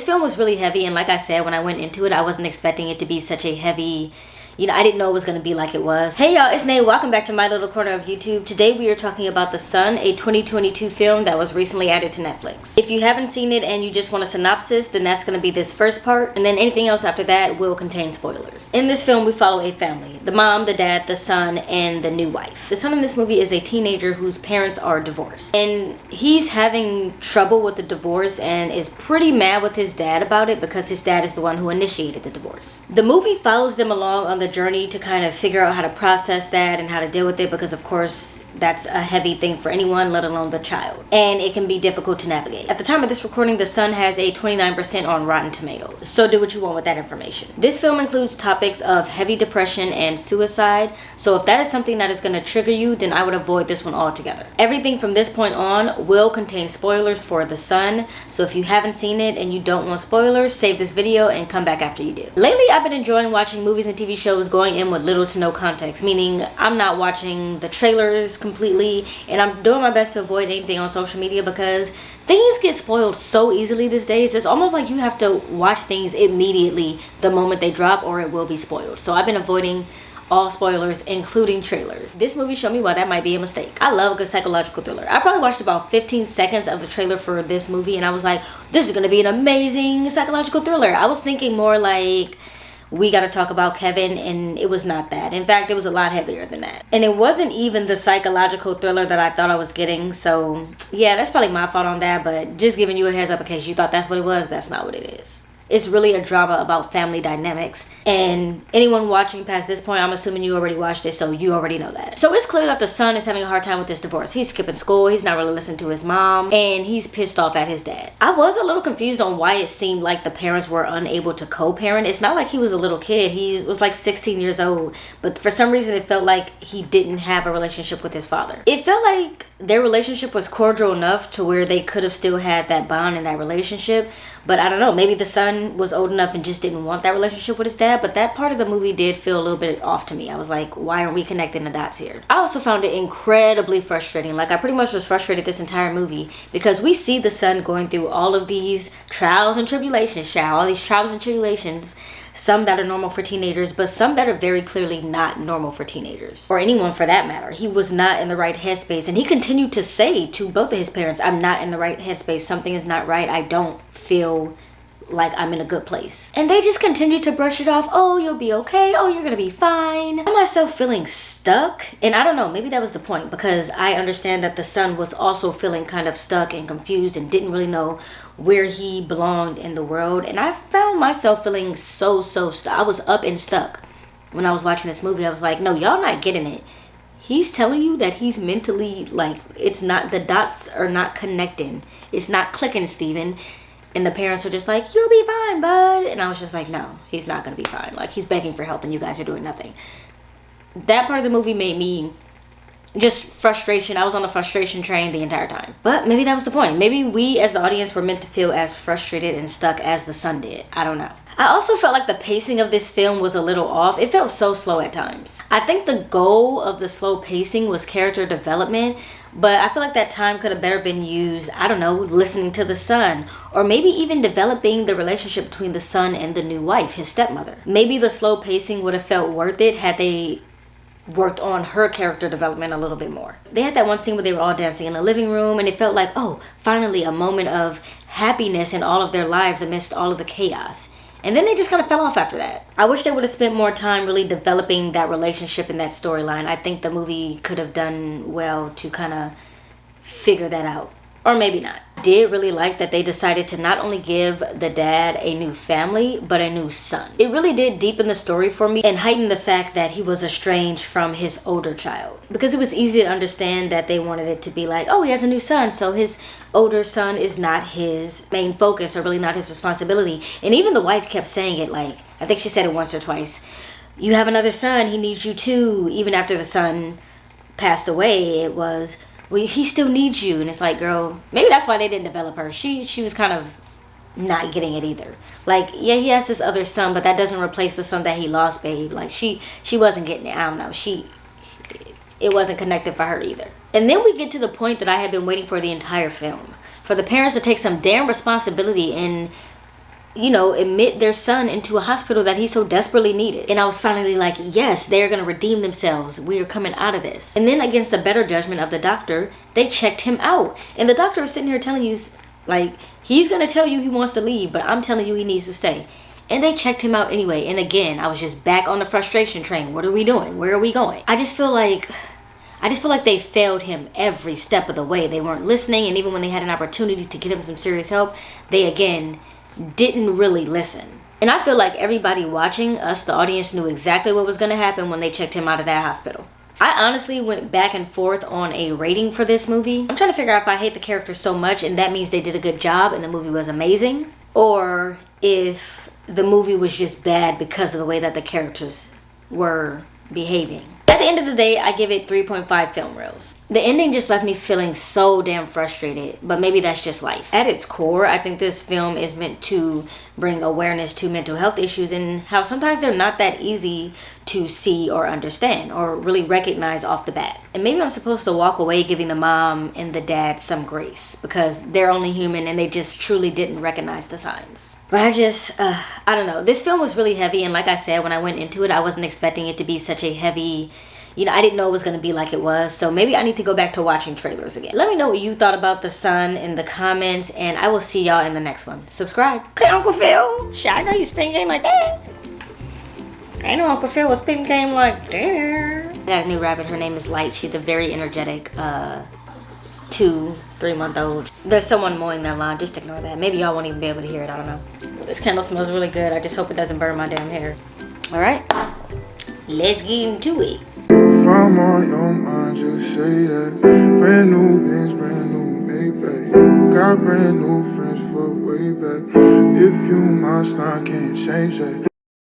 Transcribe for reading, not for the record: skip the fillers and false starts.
film was really heavy, and like I said, when I went into it, I wasn't expecting it to be such a heavy, I didn't know it was going to be like it was. Hey y'all, it's Nate. Welcome back to my little corner of YouTube. Today we are talking about The Son, a 2022 film that was recently added to Netflix. If you haven't seen it and you just want a synopsis, then that's going to be this first part, and then anything else after that will contain spoilers. In this film, we follow a family. The mom, the dad, the son, and the new wife. The son in this movie is a teenager whose parents are divorced. And he's having trouble with the divorce and is pretty mad with his dad about it because his dad is the one who initiated the divorce. The movie follows them along on the journey to kind of figure out how to process that and how to deal with it, because of course that's a heavy thing for anyone, let alone the child, and it can be difficult to navigate. At the time of this recording, The Son has a 29% on Rotten Tomatoes, so do what you want with that information. This film includes topics of heavy depression and suicide, so if that is something that is going to trigger you, then I would avoid this one altogether. Everything from this point on will contain spoilers for The Son, so if you haven't seen it and you don't want spoilers, save this video and come back after you do. Lately, I've been enjoying watching movies and TV shows going in with little to no context, meaning I'm not watching the trailers completely, and I'm doing my best to avoid anything on social media because things get spoiled so easily these days. It's almost like you have to watch things immediately the moment they drop or it will be spoiled. So I've been avoiding all spoilers, including trailers. This movie showed me why that might be a mistake. I love a good psychological thriller. I probably watched about 15 seconds of the trailer for this movie and I was like, this is gonna be an amazing psychological thriller. I was thinking more like we gotta talk about Kevin, and it was not that. In fact, it was a lot heavier than that. And it wasn't even the psychological thriller that I thought I was getting, so yeah, that's probably my fault on that, but just giving you a heads up in case you thought that's what it was, that's not what it is. It's really a drama about family dynamics, and anyone watching past this point, I'm assuming you already watched it, so you already know that. So it's clear that the son is having a hard time with this divorce. He's skipping school, he's not really listening to his mom, and he's pissed off at his dad. I was a little confused on why it seemed like the parents were unable to co-parent. It's not like he was a little kid, he was like 16 years old, but for some reason it felt like he didn't have a relationship with his father. It felt like their relationship was cordial enough to where they could have still had that bond in that relationship, but I don't know, maybe the son was old enough and just didn't want that relationship with his dad, but that part of the movie did feel a little bit off to me. I was like, why aren't we connecting the dots here? I also found it incredibly frustrating. Like, I pretty much was frustrated this entire movie because we see the son going through all of these trials and tribulations, all these trials and tribulations, some that are normal for teenagers, but some that are very clearly not normal for teenagers, or anyone for that matter. He was not in the right headspace, and he continued to say to both of his parents, I'm not in the right headspace, something is not right, I don't feel like I'm in a good place. And they just continued to brush it off. Oh, you'll be okay. Oh, you're gonna be fine. I found myself feeling stuck, and I don't know, maybe that was the point, because I understand that the son was also feeling kind of stuck and confused and didn't really know where he belonged in the world. And I found myself feeling so stuck. I was up and stuck when I was watching this movie. I was like, no, y'all not getting it. He's telling you that he's mentally, like, it's not, the dots are not connecting. It's not clicking, Steven. And the parents are just like, you'll be fine, bud. And I was just like, no, he's not going to be fine. Like, he's begging for help and you guys are doing nothing. That part of the movie made me just frustration. I was on the frustration train the entire time. But maybe that was the point. Maybe we as the audience were meant to feel as frustrated and stuck as the son did. I don't know. I also felt like the pacing of this film was a little off. It felt so slow at times. I think the goal of the slow pacing was character development, but I feel like that time could have better been used, I don't know, listening to the son, or maybe even developing the relationship between the son and the new wife, his stepmother. Maybe the slow pacing would have felt worth it had they worked on her character development a little bit more. They had that one scene where they were all dancing in the living room, and it felt like, oh, finally a moment of happiness in all of their lives amidst all of the chaos. And then they just kind of fell off after that. I wish they would have spent more time really developing that relationship and that storyline. I think the movie could have done well to kind of figure that out. Or maybe not. I did really like that they decided to not only give the dad a new family, but a new son. It really did deepen the story for me and heighten the fact that he was estranged from his older child. Because it was easy to understand that they wanted it to be like, oh, he has a new son, so his older son is not his main focus or really not his responsibility. And even the wife kept saying it, like, I think she said it once or twice, you have another son, he needs you too. Even after the son passed away, it was, well, he still needs you. And it's like, girl, maybe that's why they didn't develop her. She was kind of not getting it either. Like, yeah, he has this other son, but that doesn't replace the son that he lost, babe. Like, she wasn't getting it. I don't know. It wasn't connected for her either. And then we get to the point that I had been waiting for the entire film. For the parents to take some damn responsibility and you know, admit their son into a hospital that he so desperately needed. And I was finally like, yes, they're gonna redeem themselves. We are coming out of this. And then against the better judgment of the doctor, they checked him out. And the doctor is sitting here telling you, like, he's gonna tell you he wants to leave, but I'm telling you he needs to stay. And they checked him out anyway. And again, I was just back on the frustration train. What are we doing? Where are we going? I just feel like they failed him every step of the way. They weren't listening, and even when they had an opportunity to get him some serious help, they again didn't really listen. And I feel like everybody watching, us, the audience, knew exactly what was going to happen when they checked him out of that hospital. I honestly went back and forth on a rating for this movie. I'm trying to figure out if I hate the character so much and that means they did a good job and the movie was amazing, or if the movie was just bad because of the way that the characters were behaving. At the end of the day, I give it 3.5 film reels. The ending just left me feeling so damn frustrated, but maybe that's just life. At its core, I think this film is meant to bring awareness to mental health issues and how sometimes they're not that easy to see or understand or really recognize off the bat. And maybe I'm supposed to walk away giving the mom and the dad some grace because they're only human and they just truly didn't recognize the signs. But I don't know. This film was really heavy, and like I said, when I went into it, I wasn't expecting it to be such a heavy, you know, I didn't know it was going to be like it was. So maybe I need to go back to watching trailers again. Let me know what you thought about The Son in the comments, and I will see y'all in the next one. Subscribe. Okay, Uncle Phil. Shit, I know you spin game like that. I know Uncle Phil was spin game like that. I got a new rabbit. Her name is Light. She's a very energetic 2-3-month-old. There's someone mowing their lawn. Just ignore that. Maybe y'all won't even be able to hear it. I don't know. But this candle smells really good. I just hope it doesn't burn my damn hair. All right, let's get into it. If I'm on your mind, just say that. Brand new pins, brand new Maybach. Got brand new friends for way back. If you my style, can't change that.